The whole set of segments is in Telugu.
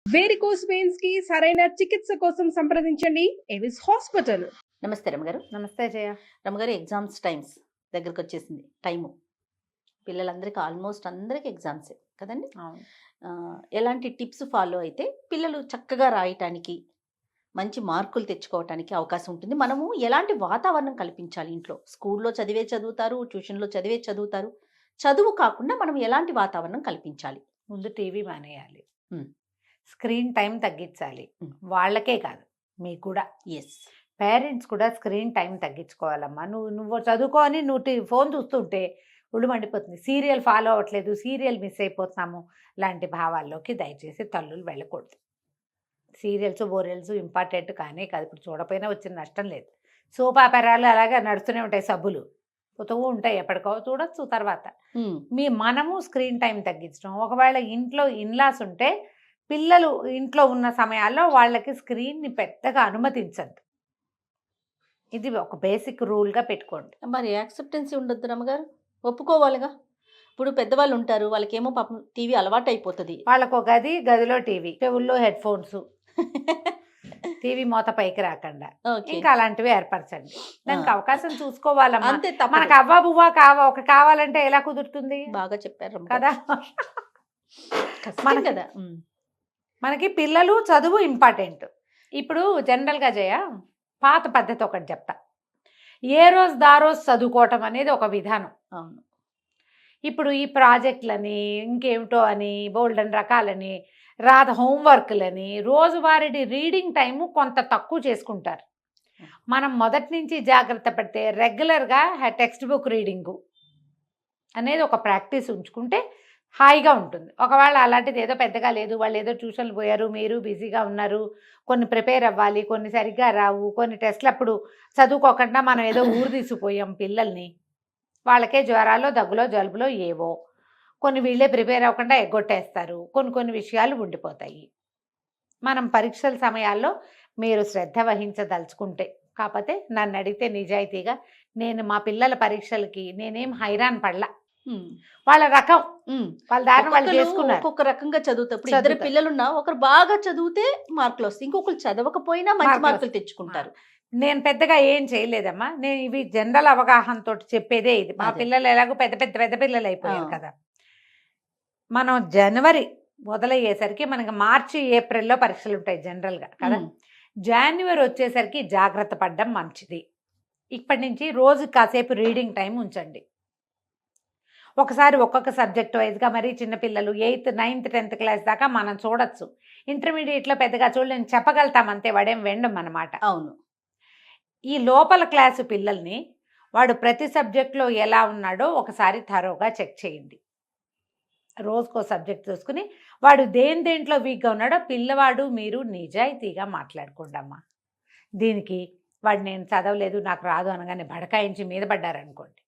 వేరికోస్ వెయిన్స్ కి సరైన చికిత్స కోసం సంప్రదించండి ఎవిస్ హాస్పిటల్. నమస్తే రమగారు. నమస్తే జయ. రమగారు, ఎగ్జామ్స్ టైమ్స్ దగ్గరకు వచ్చేసింది. టైము పిల్లలందరికీ ఆల్మోస్ట్ అందరికీ ఎగ్జామ్సే కదండి. ఎలాంటి టిప్స్ ఫాలో అయితే పిల్లలు చక్కగా రాయటానికి మంచి మార్కులు తెచ్చుకోవటానికి అవకాశం ఉంటుంది? మనము ఎలాంటి వాతావరణం కల్పించాలి ఇంట్లో? స్కూల్లో చదివే చదువుతారు, ట్యూషన్లో చదివే చదువుతారు. చదువు కాకుండా మనం ఎలాంటి వాతావరణం కల్పించాలి? ముందు టీవీ మానేయాలి, స్క్రీన్ టైం తగ్గించాలి. వాళ్ళకే కాదు, మీకు కూడా. ఎస్, పేరెంట్స్ కూడా స్క్రీన్ టైం తగ్గించుకోవాలమ్మా. నువ్వు చదువుకో అని నువ్వు ఫోన్ చూస్తుంటే ఒళ్ళు మండిపోతుంది. సీరియల్ ఫాలో అవ్వట్లేదు, సీరియల్ మిస్ అయిపోతున్నాము లాంటి భావాల్లోకి దయచేసి తల్లులు వెళ్ళకూడదు. సీరియల్స్ బోరియల్స్ ఇంపార్టెంట్ కానీ కాదు. ఇప్పుడు చూడపోయినా వచ్చిన నష్టం లేదు. సోపాపెరాలు అలాగా నడుస్తూనే ఉంటాయి, సబ్బులు పోతూ ఉంటాయి, ఎప్పటికో చూడొచ్చు. తర్వాత మనము స్క్రీన్ టైం తగ్గించడం. ఒకవేళ ఇంట్లో ఇన్లాస్ ఉంటే పిల్లలు ఇంట్లో ఉన్న సమయాల్లో వాళ్ళకి స్క్రీన్ని పెద్దగా అనుమతించద్దు. ఇది ఒక బేసిక్ రూల్గా పెట్టుకోండి. మరి యాక్సెప్టెన్సీ ఉండొద్దు రమ్మగారు, ఒప్పుకోవాలిగా. ఇప్పుడు పెద్దవాళ్ళు ఉంటారు, వాళ్ళకేమో పాపం టీవీ అలవాటు అయిపోతుంది. వాళ్ళకు ఒక గదిలో టీవీ, చెవుల్లో హెడ్ ఫోన్స్, టీవీ మూత పైకి రాకుండా ఇంకా అలాంటివి ఏర్పరచండి. దానికి అవకాశం చూసుకోవాలమ్మా. అంతే, మనకు అవ్వా బువ్వా ఒక కావాలంటే ఎలా కుదురుతుంది? బాగా చెప్పారు కదా. కదా మనకి పిల్లలు చదువు ఇంపార్టెంట్. ఇప్పుడు జనరల్గా జయ పాత పద్ధతి ఒకటి చెప్తా. ఏ రోజు దారోజు చదువుకోవటం అనేది ఒక విధానం. అవును. ఇప్పుడు ఈ ప్రాజెక్టులని ఇంకేమిటో అని బోల్డెన్ రకాలని హోంవర్క్లని రోజువారీ రీడింగ్ టైము కొంత తక్కువ చేసుకుంటారు. మనం మొదటి నుంచి జాగ్రత్త పడితే రెగ్యులర్గా టెక్స్ట్ బుక్ రీడింగు అనేది ఒక ప్రాక్టీస్ ఉంచుకుంటే హాయిగా ఉంటుంది. ఒకవేళ అలాంటిది ఏదో పెద్దగా లేదు, వాళ్ళు ఏదో ట్యూషన్లు పోయారు, మీరు బిజీగా ఉన్నారు, కొన్ని ప్రిపేర్ అవ్వాలి, కొన్ని సరిగ్గా రావు, కొన్ని టెస్ట్లు అప్పుడు చదువుకోకుండా మనం ఏదో ఊరు తీసిపోయాం పిల్లల్ని, వాళ్ళకే జ్వరాలో దగ్గులో జలుబులో ఏవో కొన్ని వీళ్ళే ప్రిపేర్ అవ్వకుండా ఎగ్గొట్టేస్తారు. కొన్ని విషయాలు ఉండిపోతాయి. మనం పరీక్షల సమయాల్లో మీరు శ్రద్ధ వహించదలుచుకుంటే, కాకపోతే నన్ను అడిగితే నిజాయితీగా నేను మా పిల్లల పరీక్షలకి నేనేం హైరాన్ పడలా. వాళ్ళ రకం, వాళ్ళ దారిని వాళ్ళు చేసుకున్నారు. ఒక్కొక్క రకంగా చదువుతారు. ఇద్దరు పిల్లలున్నా ఒకరు బాగా చదివితే మార్కులు వస్తాయి, ఇంకొకరు చదవకపోయినా మంచి మార్కులు తెచ్చుకుంటారు. నేను పెద్దగా ఏం చేయలేదమ్మా. నేను ఇవి జనరల్ అవగాహనతో చెప్పేదే ఇది. మా పిల్లలు ఎలాగో పెద్ద పిల్లలు అయిపోయారు కదా. మనం జనవరి మొదలయ్యేసరికి మనకి మార్చి ఏప్రిల్లో పరీక్షలు ఉంటాయి జనరల్గా కదా. జనవరి వచ్చేసరికి జాగ్రత్త పడడం మంచిది. ఇప్పటి నుంచి రోజు కాసేపు రీడింగ్ టైం ఉంచండి. ఒకసారి ఒక్కొక్క సబ్జెక్ట్ వైజ్గా, మరి చిన్నపిల్లలు 8th 9th 10th క్లాస్ దాకా మనం చూడొచ్చు. ఇంటర్మీడియట్లో పెద్దగా చూడలేని చెప్పగలుగుతాం, అంతే, వాడేం వెండం అన్నమాట. అవును. ఈ లోపల క్లాసు పిల్లల్ని వాడు ప్రతి సబ్జెక్ట్లో ఎలా ఉన్నాడో ఒకసారి థరోగా చెక్ చేయండి. రోజుకో సబ్జెక్ట్ చూసుకుని వాడు దేంట్లో వీక్గా ఉన్నాడో పిల్లవాడు మీరు నిజాయితీగా మాట్లాడుకోండి. అమ్మా, దీనికి వాడు నేను చదవలేదు నాకు రాదు అనగానే బడకాయించి మీద పడ్డారనుకోండి,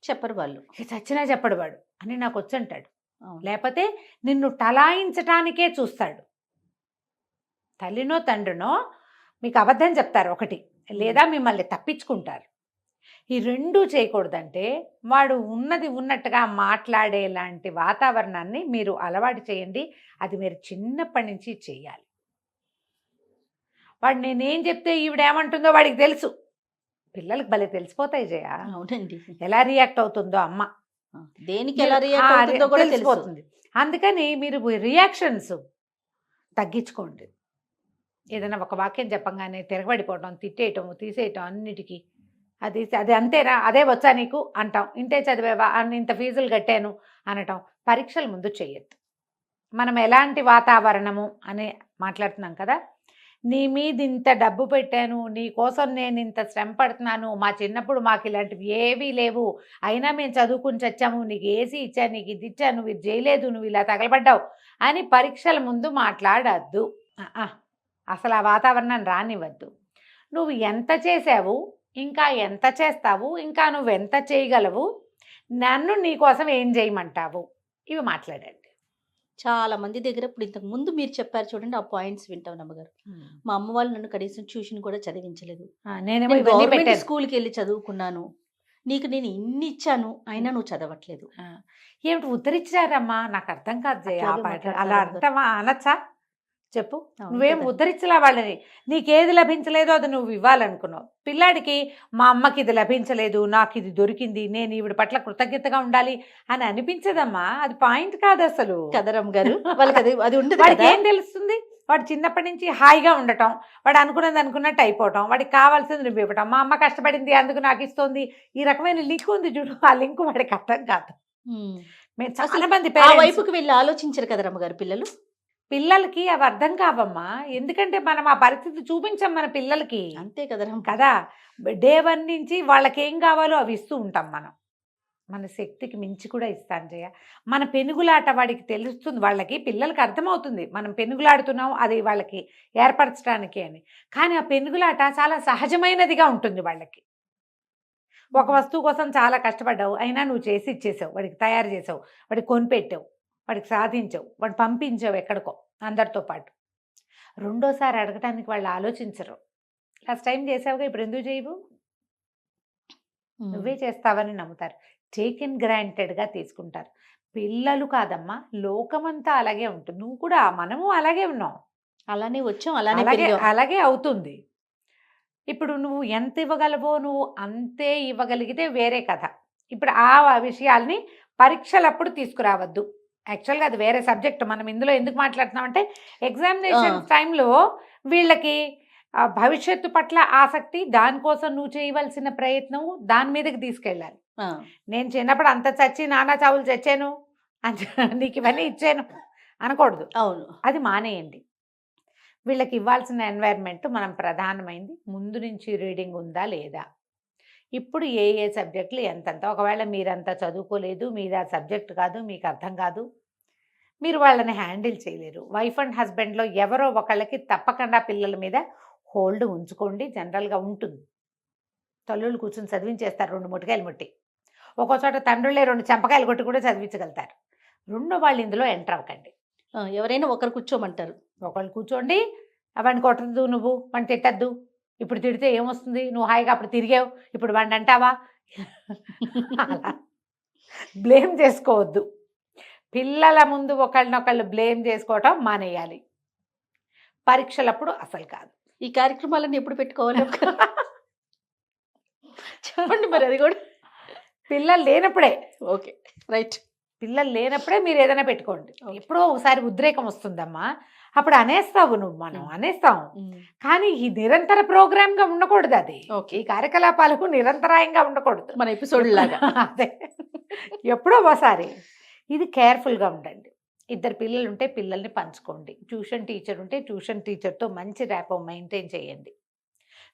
చెప్పరు వాళ్ళు. చచ్చినా చెప్పడు వాడు అని నాకు వచ్చంటాడు. లేకపోతే నిన్ను టలాయించటానికే చూస్తాడు. తల్లినో తండ్రినో మీకు అబద్ధం చెప్తారు ఒకటి, లేదా మిమ్మల్ని తప్పించుకుంటారు. ఈ రెండూ చేయకూడదంటే వాడు ఉన్నది ఉన్నట్టుగా మాట్లాడేలాంటి వాతావరణాన్ని మీరు అలవాటు చేయండి. అది మీరు చిన్నప్పటి నుంచి చేయాలి. వాడు నేనేం చెప్తే ఈవిడేమంటుందో వాడికి తెలుసు. పిల్లలకు భలే తెలిసిపోతాయి జయ. అవునండి, ఎలా రియాక్ట్ అవుతుందో అమ్మ, దేనికి ఎలా రియాక్ట్ అవుతుందో కూడా తెలిసిపోతుంది. అందుకని మీరు రియాక్షన్స్ తగ్గించుకోండి. ఏదైనా ఒక వాక్యం చెప్పంగానే తిరగబడిపోవటం, తిట్టేయటం, తీసేయటం, అన్నిటికీ అది అంతేనా, అదే వచ్చా నీకు అంటాం. ఇంతే చదివేవా, ఇంత ఫీజులు కట్టాను అనటం పరీక్షల ముందు చేయొద్దు. మనం ఎలాంటి వాతావరణము అని మాట్లాడుతున్నాం కదా. నీ మీద ఇంత డబ్బు పెట్టాను, నీ కోసం నేను ఇంత శ్రమ పడుతున్నాను, మా చిన్నప్పుడు మాకు ఇలాంటివి ఏవీ లేవు, అయినా మేము చదువుకుని చచ్చాము, నీకు ఏసీ ఇచ్చాను, నీకు ఇది ఇచ్చాను, నువ్వు ఇది చేయలేదు, నువ్వు ఇలా తగలబడ్డావు అని పరీక్షల ముందు మాట్లాడద్దు. అసలు ఆ వాతావరణాన్ని రానివ్వద్దు. నువ్వు ఎంత చేసావు, ఇంకా ఎంత చేస్తావు, ఇంకా నువ్వెంత చేయగలవు, నన్ను నీకోసం ఏం చేయమంటావు, ఇవి మాట్లాడండి. చాలా మంది దగ్గర ఇప్పుడు ఇంతకు ముందు మీరు చెప్పారు చూడండి, ఆ పాయింట్స్ వింటాం నమ్మగారు. మా అమ్మ వాళ్ళు నన్ను కనీసం ట్యూషన్ కూడా చదివించలేదు, నేను గవర్నమెంట్ స్కూల్కి వెళ్ళి చదువుకున్నాను, నీకు నేను ఇన్ని ఇచ్చాను అయినా నువ్వు చదవట్లేదు. ఏమిటి ఉత్తరిచ్చారమ్మా, నాకు అర్థం కాదు జయ. అలా అర్థమా అనొచ్చా? చెప్పు. అవును నువ్వేం కదా. ఉద్ధరించలా వాళ్ళని. నీకేది లభించలేదో అది నువ్వు ఇవ్వాలనుకున్నావు. పిల్లాడికి మా అమ్మకి ఇది లభించలేదు, నాకు ఇది దొరికింది, నేను ఈవిడ పట్ల కృతజ్ఞతగా ఉండాలి అని అనిపించదమ్మా. అది పాయింట్ కాదు అసలు. కదా రమ్మగారు, వాళ్ళకి అది అది ఉండదు వాడికి కదా. ఏం తెలుస్తుంది? వాడు చిన్నప్పటి నుంచి హాయిగా ఉండటం, వాడు అనుకున్నది అనుకున్నట్టు అయిపోవటం, వాడికి కావాల్సింది నువ్వు ఇవ్వటం. మా అమ్మ కష్టపడింది అందుకు నాకు ఇస్తుంది, ఈ రకమైన లింక్ ఉంది చూడు, ఆ లింక్ వాడికి అర్థం కాదు. మేము చాలా మంది ఆ parents వైపుకి వెళ్ళి ఆలోచించరు కదా రమ్మగారు పిల్లలు. పిల్లలకి అవి అర్థం కావమ్మా. ఎందుకంటే మనం ఆ పరిస్థితి చూపించాం మన పిల్లలకి అంతే కదా రమ్మ. కదా. డే 1 నుంచి వాళ్ళకి ఏం కావాలో అవి ఇస్తూ ఉంటాం మనం. మన శక్తికి మించి కూడా ఇస్తాను జయ. మన పెనుగులాట వాడికి తెలుస్తుంది, వాళ్ళకి పిల్లలకి అర్థమవుతుంది మనం పెనుగులాడుతున్నాం అది వాళ్ళకి ఏర్పరచడానికి అని. కానీ ఆ పెనుగులాట చాలా సహజమైనదిగా ఉంటుంది వాళ్ళకి. ఒక వస్తువు కోసం చాలా కష్టపడ్డావు, అయినా నువ్వు చేసి ఇచ్చేసావు, వాడికి తయారు చేసావు, వాడికి కొనిపెట్టావు, వాడికి సాధించావు, వాడు పంపించావు ఎక్కడికో అందరితో పాటు. రెండోసారి అడగటానికి వాళ్ళు ఆలోచించరు. లాస్ట్ టైం చేసావుగా ఇప్పుడు ఎందుకు చేయవు, నువ్వే చేస్తావని నమ్ముతారు. టేకెన్ గ్రాంటెడ్గా తీసుకుంటారు. పిల్లలు కాదమ్మా, లోకమంతా అలాగే ఉంటుంది. నువ్వు కూడా మనము అలాగే ఉన్నాం, అలానే వచ్చాం, అలానే అలాగే పెరిగాం. అలాగే అవుతుంది. ఇప్పుడు నువ్వు ఎంత ఇవ్వగలవో నువ్వు అంతే ఇవ్వగలిగితే వేరే కథ. ఇప్పుడు ఆ విషయాల్ని పరీక్షలప్పుడు తీసుకురావద్దు. యాక్చువల్గా అది వేరే సబ్జెక్ట్. మనం ఇందులో ఎందుకు మాట్లాడుతున్నామంటే ఎగ్జామినేషన్ టైంలో వీళ్ళకి భవిష్యత్తు పట్ల ఆసక్తి, దానికోసం నువ్వు చేయవలసిన ప్రయత్నం దాని మీదకి తీసుకెళ్ళాలి. నేను చిన్నప్పుడు అంత చచ్చి నానా చావులు చచ్చాను నీకు ఇవన్నీ ఇచ్చాను అనకూడదు. అవును, అది మానేయండి. వీళ్ళకి ఇవ్వాల్సిన ఎన్వైర్న్మెంట్ మనం ప్రధానమైంది. ముందు నుంచి రీడింగ్ ఉందా లేదా, ఇప్పుడు ఏ ఏ సబ్జెక్టులు ఎంతంత. ఒకవేళ మీరంతా చదువుకోలేదు, మీది ఆ సబ్జెక్ట్ కాదు, మీకు అర్థం కాదు, మీరు వాళ్ళని హ్యాండిల్ చేయలేరు. వైఫ్ అండ్ హస్బెండ్లో ఎవరో ఒకళ్ళకి తప్పకుండా పిల్లల మీద హోల్డ్ ఉంచుకోండి. జనరల్గా ఉంటుంది. తల్లుళ్ళు కూర్చొని చదివించేస్తారు 2 ముట్టికాయలు ముట్టి, ఒక్కో చోట తండ్రులే 2 చెంపకాయలు కొట్టి కూడా చదివించగలుగుతారు. రెండో వాళ్ళు ఇందులో ఎంటర్ అవ్వకండి. ఎవరైనా ఒకరు కూర్చోమంటారు, ఒకళ్ళు కూర్చోండి. వాడిని కొట్టద్దు, నువ్వు వాడిని తిట్టద్దు. ఇప్పుడు తిడితే ఏమొస్తుంది, నువ్వు హాయిగా అప్పుడు తిరిగావు, ఇప్పుడు వాడిని అంటావా, అలా బ్లేమ్ చేసుకోవద్దు. పిల్లల ముందు ఒకళ్ళనొకళ్ళు బ్లేమ్ చేసుకోవటం మానేయాలి. పరీక్షలప్పుడు అసలు కాదు. ఈ కార్యక్రమాలన్నీ ఎప్పుడు పెట్టుకోవాలి చెప్పండి మరి. అది కూడా పిల్లలు లేనప్పుడే. Okay, right. పిల్లలు లేనప్పుడే మీరు ఏదైనా పెట్టుకోండి. ఎప్పుడో ఒకసారి ఉద్రేకం వస్తుందమ్మా, అప్పుడు అనేస్తావు నువ్వు, మనం అనేస్తాం. కానీ ఈ నిరంతర ప్రోగ్రామ్గా ఉండకూడదు. అది ఓకే, ఈ కార్యకలాపాలకు నిరంతరాయంగా ఉండకూడదు. మన ఎపిసోడ్ లాగా. అదే, ఎప్పుడో ఒకసారి. ఇది కేర్ఫుల్గా ఉండండి. 2 పిల్లలు ఉంటే పిల్లల్ని పంచుకోండి. ట్యూషన్ టీచర్ ఉంటే ట్యూషన్ టీచర్తో మంచి ర్యాపో మెయింటైన్ చేయండి.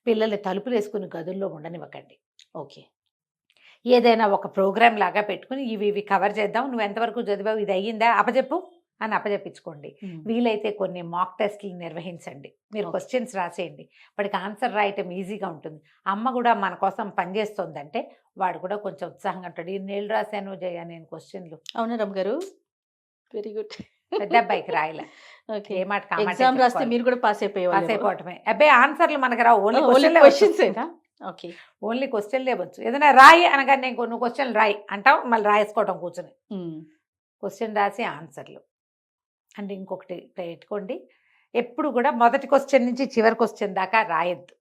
పిల్లల్ని తలుపులు వేసుకుని గదుల్లో ఉండనివ్వకండి. ఓకే, ఏదైనా ఒక ప్రోగ్రామ్ లాగా పెట్టుకుని ఇవి కవర్ చేద్దాం, నువ్వు ఎంతవరకు చదివావు, ఇది అయ్యిందా, అప్పచెప్పు అని అప్పచెప్పించుకోండి. వీలైతే కొన్ని మాక్ టెస్ట్లు నిర్వహించండి. మీరు క్వశ్చన్స్ రాసేయండి, వాడికి ఆన్సర్ రాయటం ఈజీగా ఉంటుంది. అమ్మ కూడా మన కోసం పనిచేస్తుందంటే వాడు కూడా కొంచెం ఉత్సాహంగా ఉంటాడు. 2 ఏళ్ళు రాశాను జయ నేను క్వశ్చన్లు. అవునా రమ్మ గారు, వెరీ గుడ్. పెద్ద అబ్బాయికి రాయలే. ఓకే, ఏ మాట ఎగ్జామ్ రాస్తే మీరు కూడా పాస్ పాస్ అయిపోవటమే. అబ్బాయి ఆన్సర్లు మనకు రావు, only questions. Okay, only question లేవచ్చు. ఏదైనా రాయి అనగా నేను కొన్ని క్వశ్చన్లు రాయి అంటాం, మళ్ళీ రాయేసుకోవటం కూర్చొని. క్వశ్చన్ రాసి ఆన్సర్లు అంటే ఇంకొకటి పెట్టుకోండి. ఎప్పుడు కూడా మొదటి క్వశ్చన్ నుంచి చివరి క్వశ్చన్ దాకా రాయొద్దు,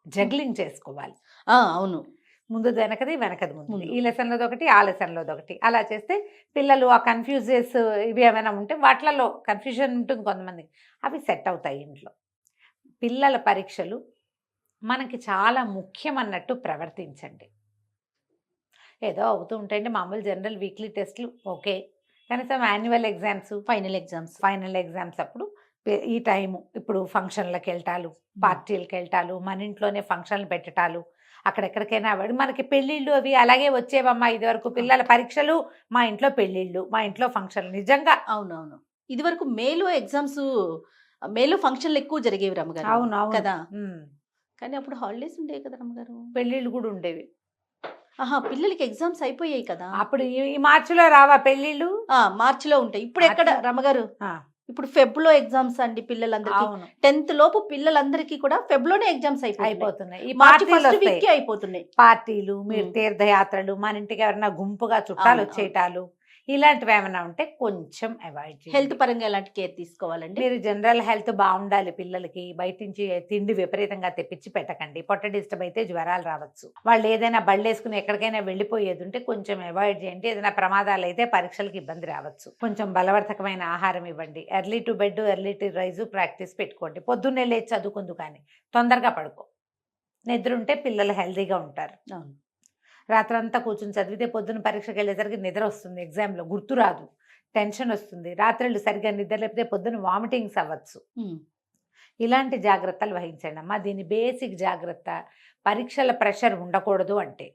జగ్లింగ్ చేసుకోవాలి. అవును, ముందు వెనకది ముందు, ఈ లెసన్లోది ఒకటి ఆ లెసన్లోది ఒకటి. అలా చేస్తే పిల్లలు ఆ కన్ఫ్యూజెస్ ఇవి ఏమైనా ఉంటే వాటిలలో కన్ఫ్యూజన్ ఉంటుంది కొంతమందికి, అవి సెట్ అవుతాయి ఇంట్లో. పిల్లల పరీక్షలు మనకి చాలా ముఖ్యం అన్నట్టు ప్రవర్తించండి. ఏదో అవుతూ ఉంటాయండి మామూలు జనరల్ వీక్లీ టెస్ట్లు, ఓకే. కనీసం యాన్యువల్ ఎగ్జామ్స్, ఫైనల్ ఎగ్జామ్స్ అప్పుడు ఈ టైము ఇప్పుడు ఫంక్షన్లకు వెళ్ళటాలు, పార్టీలకు వెళ్ళటాలు, మన ఇంట్లోనే ఫంక్షన్లు పెట్టటాలు, అక్కడెక్కడికైనా మనకి పెళ్ళిళ్ళు అవి అలాగే వచ్చేవమ్మా ఇదివరకు. పిల్లల పరీక్షలు మా ఇంట్లో, పెళ్ళిళ్ళు మా ఇంట్లో, ఫంక్షన్లు. నిజంగా అవునవును. ఇది వరకు మేలో ఎగ్జామ్స్, మేలో ఫంక్షన్లు ఎక్కువ జరిగేవి రమ్మగారు. అవును కదా, కానీ అప్పుడు హాలిడేస్ ఉండేవి కదా రమ్మగారు. పెళ్ళిళ్ళు కూడా ఉండేవి. పిల్లలకి ఎగ్జామ్స్ అయిపోయాయి కదా. అప్పుడు ఈ మార్చిలో రావా పెళ్ళిళ్ళు? మార్చిలో ఉంటాయి. ఇప్పుడు ఎక్కడ రమ్మగారు, ఇప్పుడు ఫెబ్లో ఎగ్జామ్స్ అండి పిల్లలందరికీ. 10th లోపు పిల్లలందరికీ కూడా ఫెబ్లోనే ఎగ్జామ్స్ అయిపోతున్నాయి. ఈ మార్చి ఫస్ట్ వీక్ అయిపోతున్నాయి. పార్టీలు, మీరు తీర్థయాత్రలు, మన ఇంటికి ఎవరైనా గుంపుగా చుట్టాలు వచ్చేటాలు, ఇలాంటివి ఏమైనా ఉంటే కొంచెం అవాయిడ్ చేయండి. హెల్త్ పరంగా ఎలాంటి కేర్ తీసుకోవాలండి? మీరు జనరల్ హెల్త్ బాగుండాలి, పిల్లలకి బయట నుంచి తిండి విపరీతంగా తెప్పించి పెట్టకండి. పొట్ట డిస్టర్బ్ అయితే జ్వరాలు రావచ్చు. వాళ్ళు ఏదైనా బళ్ళేసుకుని ఎక్కడికైనా వెళ్ళిపోయేది ఉంటే కొంచెం అవాయిడ్ చేయండి. ఏదైనా ప్రమాదాలు అయితే పరీక్షలకు ఇబ్బంది రావచ్చు. కొంచెం బలవర్ధకమైన ఆహారం ఇవ్వండి. Early to bed early to rise practice పెట్టుకోండి. పొద్దున్నే లేచి చదువుకుందు కానీ తొందరగా పడుకో. నిద్ర ఉంటే పిల్లలు హెల్తీగా ఉంటారు. అవును. రాత్రంతా కూర్చొని చదివితే పొద్దున్న పరీక్షకి వెళ్ళేసరికి నిద్ర వస్తుంది, ఎగ్జామ్లో గుర్తురాదు, టెన్షన్ వస్తుంది. రాత్రులు సరిగ్గా నిద్ర లేకపోతే పొద్దున్న వామిటింగ్స్ అవ్వచ్చు. ఇలాంటి జాగ్రత్తలు వహించండి అమ్మా. దీని బేసిక్ జాగ్రత్త, పరీక్షల ప్రెషర్ ఉండకూడదు అంటే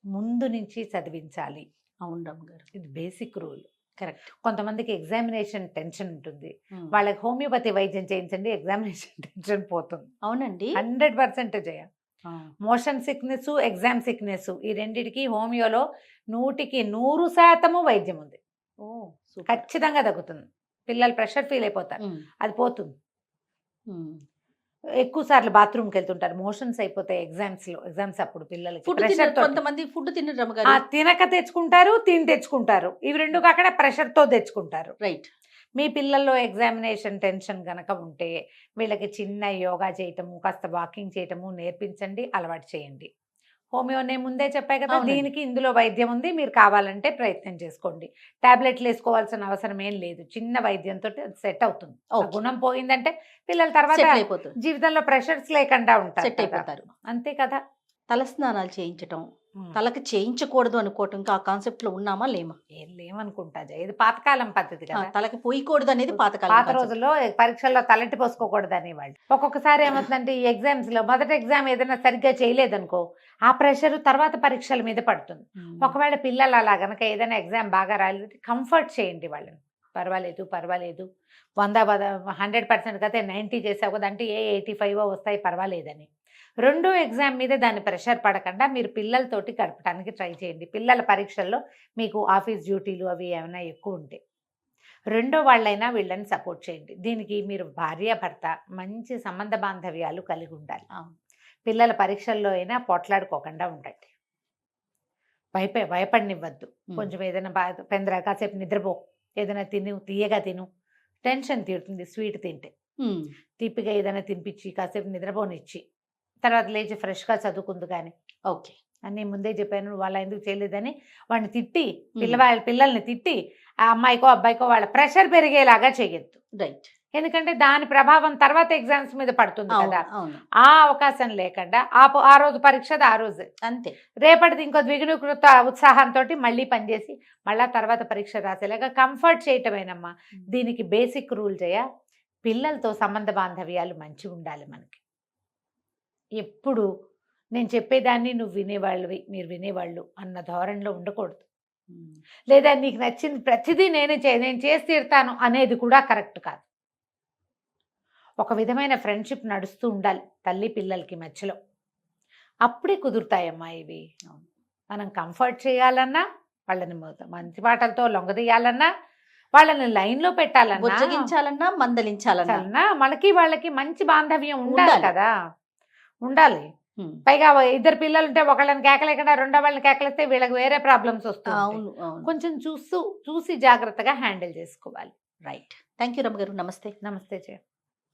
ముందు నుంచి చదివించాలి. అవును రమ్మగారు, ఇది బేసిక్ రూల్. కరెక్ట్. కొంతమందికి ఎగ్జామినేషన్ టెన్షన్ ఉంటుంది, వాళ్ళకి హోమియోపతి వైద్యం చేయించండి, ఎగ్జామినేషన్ టెన్షన్ పోతుంది. అవునండి, 100% జయ. మోషన్ సిక్నెస్, ఎగ్జామ్ సిక్నెస్, ఈ రెండిటికి హోమియోలో 100% వైద్యం ఉంది. ఖచ్చితంగా తగ్గుతుంది. పిల్లలు ప్రెషర్ ఫీల్ అయిపోతారు, అది పోతుంది. ఎక్కువ సార్లు బాత్రూమ్కి వెళ్తుంటారు, మోషన్స్ అయిపోతాయి ఎగ్జామ్స్ అప్పుడు పిల్లలకి ప్రెషర్. కొంతమంది ఫుడ్ తినరు రమ్మగారు, తినక తెచ్చుకుంటారు, తిని తెచ్చుకుంటారు. ఇవి రెండు కాకుండా ప్రెషర్తో తెచ్చుకుంటారు. రైట్. మీ పిల్లల్లో ఎగ్జామినేషన్ టెన్షన్ కనుక ఉంటే వీళ్ళకి చిన్న యోగా చేయటము, కాస్త వాకింగ్ చేయటము నేర్పించండి, అలవాటు చేయండి. హోమియో నేను ముందే చెప్పాయి కదా, దీనికి ఇందులో వైద్యం ఉంది, మీరు కావాలంటే ప్రయత్నం చేసుకోండి. టాబ్లెట్లు వేసుకోవాల్సిన అవసరం ఏం లేదు, చిన్న వైద్యంతో సెట్ అవుతుంది. గుణం పోయిందంటే పిల్లల తర్వాత జీవితంలో ప్రెషర్స్ లేకుండా ఉంటారు. అంతే కదా. తలస్నానాలు చేయించటం, తలకి చేయించకూడదు అనుకోవటం, ఇంకా ఆ కాన్సెప్ట్ లో ఉన్నామా లేమా? ఏం లేమనుకుంటా, ఇది పాతకాలం పద్ధతి కదా. తలకి పోయకూడదు అనేది పాతకాలం. పాత రోజుల్లో పరీక్షల్లో తలెట్టి పోసుకోకూడదు అనేవాళ్ళు. ఒక్కొక్కసారి ఏమవుతుందంటే ఈ ఎగ్జామ్స్ లో మొదటి ఎగ్జామ్ ఏదైనా సరిగ్గా చేయలేదనుకో, ఆ ప్రెషర్ తర్వాత పరీక్షల మీద పడుతుంది. ఒకవేళ పిల్లలు అలా గనక ఏదైనా ఎగ్జామ్ బాగా రాలేదు, కంఫర్ట్ చేయండి వాళ్ళని. పర్వాలేదు 100% కదా 90 చేసావు కదా అంటే 85 వస్తాయి పర్వాలేదని. రెండో ఎగ్జామ్ మీద దాని ప్రెషర్ పడకుండా మీరు పిల్లలతోటి గడపడానికి ట్రై చేయండి. పిల్లల పరీక్షల్లో మీకు ఆఫీస్ డ్యూటీలు అవి ఏమైనా ఎక్కువ ఉంటే రెండో వాళ్ళైనా వీళ్ళని సపోర్ట్ చేయండి. దీనికి మీరు భార్యాభర్త మంచి సంబంధ బాంధవ్యాలు కలిగి ఉండాలి. పిల్లల పరీక్షల్లో అయినా పోట్లాడుకోకుండా ఉండండి. భయపడనివ్వద్దు. కొంచెం ఏదైనా పెందరా కాసేపు నిద్రపో, ఏదైనా తీయగా తిను, టెన్షన్ తీరుతుంది. స్వీట్ తింటే తీపిగా ఏదైనా తినిపించి కాసేపు నిద్రపోనిచ్చి తర్వాత లేచి ఫ్రెష్గా చదువుకుందు కానీ. ఓకే అని ముందే చెప్పాను, వాళ్ళ ఎందుకు చేయలేదని వాడిని తిట్టి పిల్లల్ని తిట్టి ఆ అమ్మాయికో అబ్బాయికో వాళ్ళ ప్రెషర్ పెరిగేలాగా చేయొద్దు. రైట్. ఎందుకంటే దాని ప్రభావం తర్వాత ఎగ్జామ్స్ మీద పడుతుంది కదా. ఆ అవకాశం లేకుండా ఆ రోజు పరీక్ష ఆ రోజు అంతే, రేపటిది ఇంకో ద్విగుణీకృత ఉత్సాహంతో మళ్ళీ పనిచేసి మళ్ళా తర్వాత పరీక్ష రాసేలాగా కంఫర్ట్ చేయటమేనమ్మా దీనికి బేసిక్ రూల్. పిల్లలతో సంబంధ బాంధవ్యాలు మంచిగా ఉండాలి మనకి. ఎప్పుడు నేను చెప్పేదాన్ని నువ్వు మీరు వినేవాళ్ళు అన్న ధోరణిలో ఉండకూడదు. లేదా నీకు నచ్చింది ప్రతిదీ నేను చేసి తీరుతాను అనేది కూడా కరెక్ట్ కాదు. ఒక విధమైన ఫ్రెండ్షిప్ నడుస్తూ ఉండాలి తల్లి పిల్లలకి మధ్యలో, అప్పుడే కుదురుతాయమ్మా ఇవి. మనం కంఫర్ట్ చేయాలన్నా, వాళ్ళని మంచి మాటలతో లొంగదీయాలన్నా, వాళ్ళని లైన్లో పెట్టాలన్నా, మందలించాలన్నా వాళ్ళకి మంచి బాంధవ్యం ఉండాలి కదా. ఉండాలి. పైగా ఇద్దరు పిల్లలు ఉంటే ఒకళ్ళని కేకలేకుండా రెండో వాళ్ళని కేకలేస్తే వీళ్ళకి వేరే ప్రాబ్లమ్స్ వస్తాయి. కొంచెం చూసి జాగ్రత్తగా హ్యాండిల్ చేసుకోవాలి. రైట్. థ్యాంక్ యూ రమ్మ గారు. నమస్తే. నమస్తే జయ.